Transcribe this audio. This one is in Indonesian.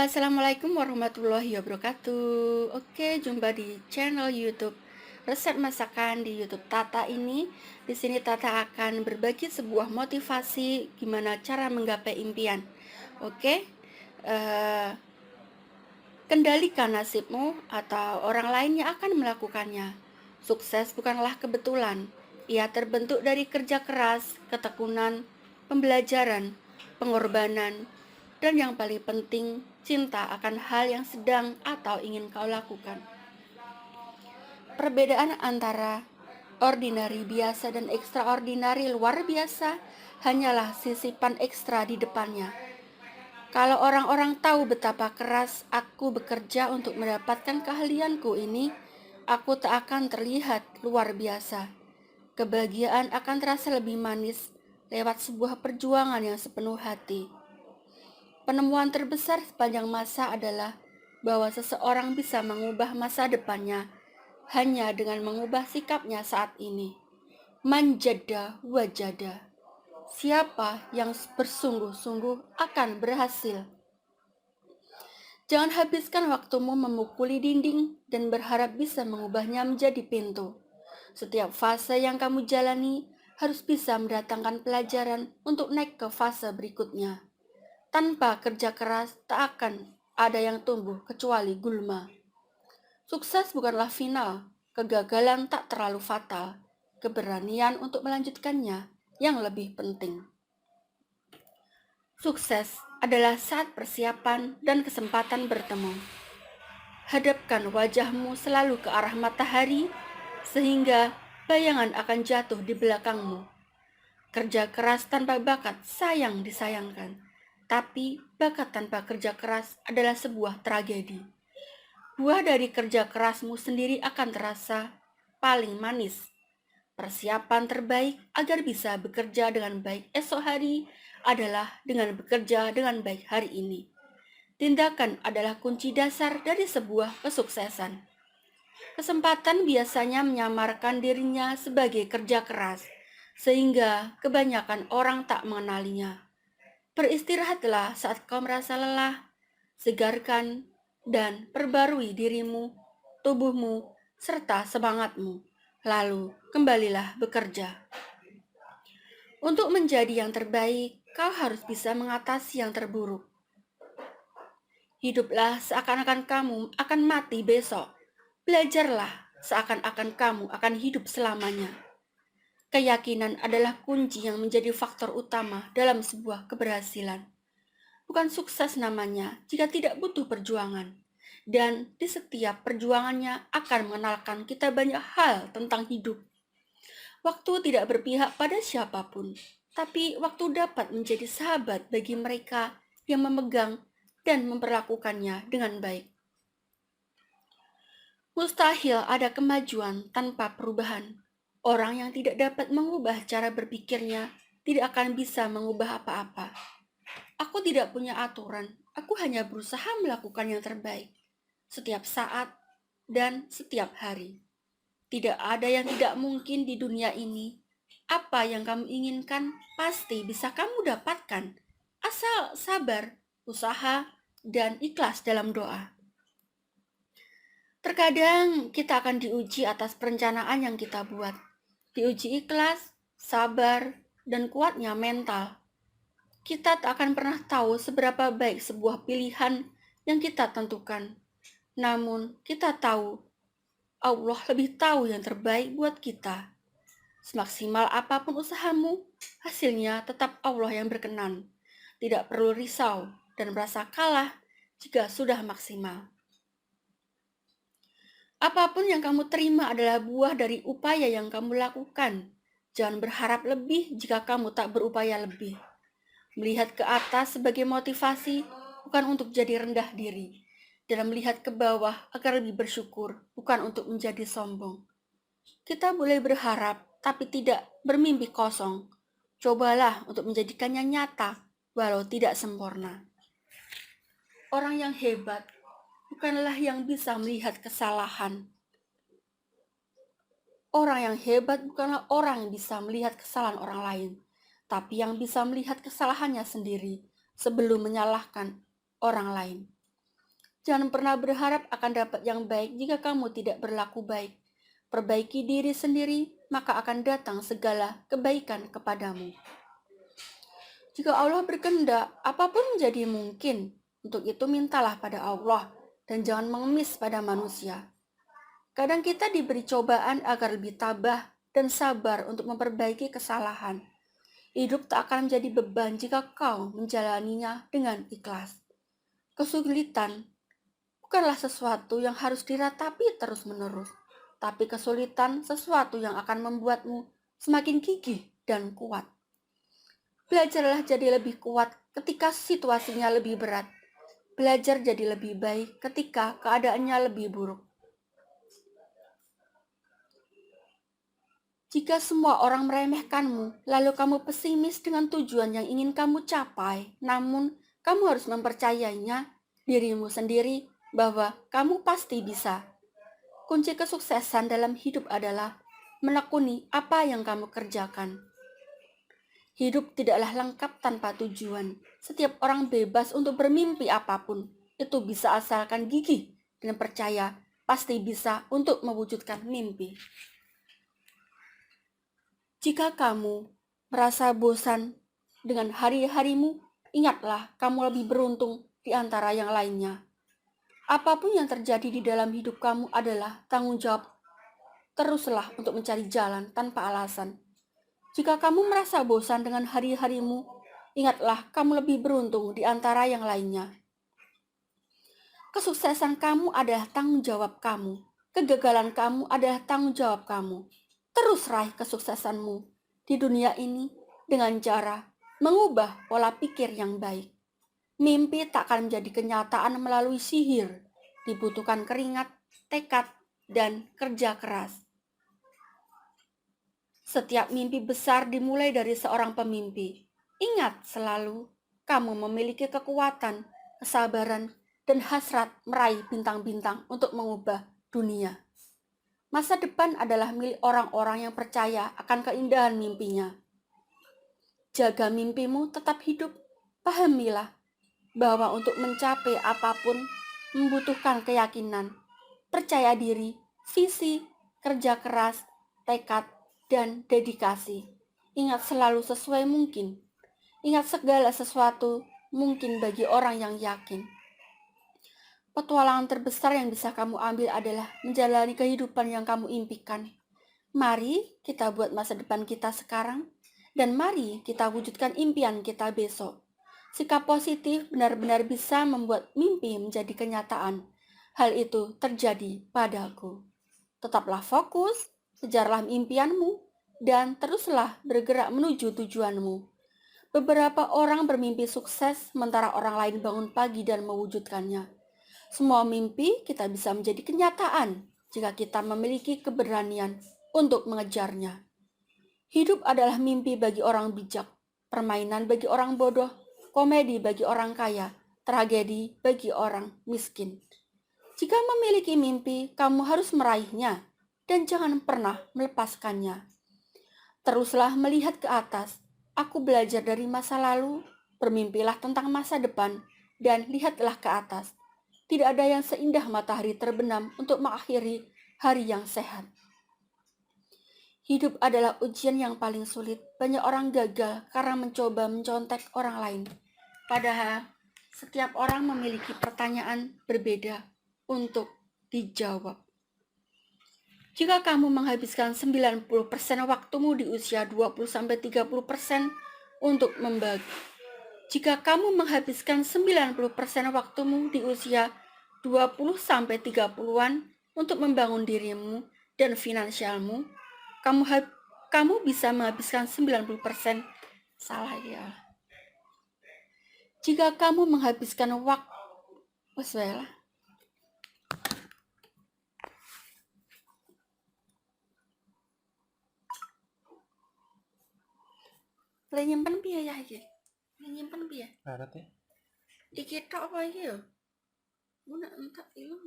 Halo, assalamualaikum warahmatullahi wabarakatuh. Oke, jumpa di channel YouTube resep masakan di YouTube Tata ini. Di sini Tata akan berbagi sebuah motivasi gimana cara menggapai impian. Oke, eh, kendalikan nasibmu atau orang lain yang akan melakukannya. Sukses bukanlah kebetulan. Ia terbentuk dari kerja keras, ketekunan, pembelajaran, pengorbanan, dan yang paling penting, cinta akan hal yang sedang atau ingin kau lakukan. Perbedaan antara ordinary biasa dan extraordinary luar biasa hanyalah sisipan ekstra di depannya. Kalau orang-orang tahu betapa keras aku bekerja untuk mendapatkan keahlianku ini, aku tak akan terlihat luar biasa. Kebahagiaan akan terasa lebih manis lewat sebuah perjuangan yang sepenuh hati. Penemuan terbesar sepanjang masa adalah bahwa seseorang bisa mengubah masa depannya hanya dengan mengubah sikapnya saat ini. Manjada wajada. Siapa yang bersungguh-sungguh akan berhasil. Jangan habiskan waktumu memukuli dinding dan berharap bisa mengubahnya menjadi pintu. Setiap fase yang kamu jalani harus bisa mendatangkan pelajaran untuk naik ke fase berikutnya. Tanpa kerja keras, tak akan ada yang tumbuh kecuali gulma. Sukses bukanlah final, kegagalan tak terlalu fatal. Keberanian untuk melanjutkannya yang lebih penting. Sukses adalah saat persiapan dan kesempatan bertemu. Hadapkan wajahmu selalu ke arah matahari, sehingga bayangan akan jatuh di belakangmu. Kerja keras tanpa bakat sayang disayangkan, tapi bakat tanpa kerja keras adalah sebuah tragedi. Buah dari kerja kerasmu sendiri akan terasa paling manis. Persiapan terbaik agar bisa bekerja dengan baik esok hari adalah dengan bekerja dengan baik hari ini. Tindakan adalah kunci dasar dari sebuah kesuksesan. Kesempatan biasanya menyamarkan dirinya sebagai kerja keras, sehingga kebanyakan orang tak mengenalinya. Beristirahatlah saat kau merasa lelah, segarkan dan perbarui dirimu, tubuhmu, serta semangatmu. Lalu kembalilah bekerja. Untuk menjadi yang terbaik, kau harus bisa mengatasi yang terburuk. Hiduplah seakan-akan kamu akan mati besok. Belajarlah seakan-akan kamu akan hidup selamanya. Keyakinan adalah kunci yang menjadi faktor utama dalam sebuah keberhasilan. Bukan sukses namanya jika tidak butuh perjuangan. Dan di setiap perjuangannya akan mengenalkan kita banyak hal tentang hidup. Waktu tidak berpihak pada siapapun, tapi waktu dapat menjadi sahabat bagi mereka yang memegang dan memperlakukannya dengan baik. Mustahil ada kemajuan tanpa perubahan. Orang yang tidak dapat mengubah cara berpikirnya tidak akan bisa mengubah apa-apa. Aku tidak punya aturan, aku hanya berusaha melakukan yang terbaik setiap saat dan setiap hari. Tidak ada yang tidak mungkin di dunia ini. Apa yang kamu inginkan pasti bisa kamu dapatkan, asal sabar, usaha, dan ikhlas dalam doa. Terkadang kita akan diuji atas perencanaan yang kita buat. Diuji ikhlas, sabar, dan kuatnya mental. Kita tak akan pernah tahu seberapa baik sebuah pilihan yang kita tentukan. Namun, kita tahu Allah lebih tahu yang terbaik buat kita. Semaksimal apapun usahamu, hasilnya tetap Allah yang berkenan. Tidak perlu risau dan merasa kalah jika sudah maksimal. Apapun yang kamu terima adalah buah dari upaya yang kamu lakukan. Jangan berharap lebih jika kamu tak berupaya lebih. Melihat ke atas sebagai motivasi bukan untuk jadi rendah diri, dan melihat ke bawah agar lebih bersyukur, bukan untuk menjadi sombong. Kita boleh berharap, tapi tidak bermimpi kosong. Cobalah untuk menjadikannya nyata, walau tidak sempurna. Orang yang hebat bukanlah yang bisa melihat kesalahan. Orang yang hebat bukanlah orang yang bisa melihat kesalahan orang lain, tapi yang bisa melihat kesalahannya sendiri sebelum menyalahkan orang lain. Jangan pernah berharap akan dapat yang baik jika kamu tidak berlaku baik. Perbaiki diri sendiri, maka akan datang segala kebaikan kepadamu. Jika Allah berkehendak, apapun menjadi mungkin. Untuk itu mintalah pada Allah dan jangan mengemis pada manusia. Kadang kita diberi cobaan agar lebih tabah dan sabar untuk memperbaiki kesalahan. Hidup tak akan menjadi beban jika kau menjalaninya dengan ikhlas. Kesulitan bukanlah sesuatu yang harus diratapi terus-menerus, tapi kesulitan sesuatu yang akan membuatmu semakin gigih dan kuat. Belajarlah jadi lebih kuat ketika situasinya lebih berat. Belajar jadi lebih baik ketika keadaannya lebih buruk. Jika semua orang meremehkanmu, lalu kamu pesimis dengan tujuan yang ingin kamu capai, namun kamu harus mempercayainya dirimu sendiri bahwa kamu pasti bisa. Kunci kesuksesan dalam hidup adalah menekuni apa yang kamu kerjakan. Hidup tidaklah lengkap tanpa tujuan. Setiap orang bebas untuk bermimpi apapun. Itu bisa asalkan gigih dan percaya pasti bisa untuk mewujudkan mimpi. Jika kamu merasa bosan dengan hari-harimu, ingatlah kamu lebih beruntung di antara yang lainnya. Apapun yang terjadi di dalam hidup kamu adalah tanggung jawab. Teruslah untuk mencari jalan tanpa alasan. Jika kamu merasa bosan dengan hari-harimu, ingatlah kamu lebih beruntung di antara yang lainnya. Kesuksesan kamu adalah tanggung jawab kamu. Kegagalan kamu adalah tanggung jawab kamu. Terus raih kesuksesanmu di dunia ini dengan cara mengubah pola pikir yang baik. Mimpi tak akan menjadi kenyataan melalui sihir. Dibutuhkan keringat, tekad, dan kerja keras. Setiap mimpi besar dimulai dari seorang pemimpi. Ingat selalu, kamu memiliki kekuatan, kesabaran, dan hasrat meraih bintang-bintang untuk mengubah dunia. Masa depan adalah milik orang-orang yang percaya akan keindahan mimpinya. Jaga mimpimu tetap hidup. Pahamilah bahwa untuk mencapai apapun membutuhkan keyakinan, percaya diri, visi, kerja keras, tekad, dan dedikasi. Ingat selalu sesuai mungkin. Ingat segala sesuatu mungkin bagi orang yang yakin. Petualangan terbesar yang bisa kamu ambil adalah menjalani kehidupan yang kamu impikan. Mari kita buat masa depan kita sekarang, dan mari kita wujudkan impian kita besok. Sikap positif benar-benar bisa membuat mimpi menjadi kenyataan. Hal itu terjadi padaku. Tetaplah fokus, kejarlah impianmu, dan teruslah bergerak menuju tujuanmu. Beberapa orang bermimpi sukses, sementara orang lain bangun pagi dan mewujudkannya. Semua mimpi kita bisa menjadi kenyataan jika kita memiliki keberanian untuk mengejarnya. Hidup adalah mimpi bagi orang bijak, permainan bagi orang bodoh, komedi bagi orang kaya, tragedi bagi orang miskin. Jika memiliki mimpi, kamu harus meraihnya dan jangan pernah melepaskannya. Teruslah melihat ke atas. Aku belajar dari masa lalu, bermimpilah tentang masa depan, dan lihatlah ke atas. Tidak ada yang seindah matahari terbenam untuk mengakhiri hari yang sehat. Hidup adalah ujian yang paling sulit. Banyak orang gagal karena mencoba mencontek orang lain. Padahal setiap orang memiliki pertanyaan berbeda untuk dijawab. Jika kamu menghabiskan 90% waktumu di usia 20-30% untuk membagi. Jika kamu menghabiskan 90% waktumu di usia 20-30-an untuk membangun dirimu dan finansialmu, kamu bisa menghabiskan 90%. Salah ya. Jika kamu menghabiskan waktu, Lah nyimpen piye ya iki? Nyimpen piye? Ngerti? Iki tok apa iki yo? Mun entek iku.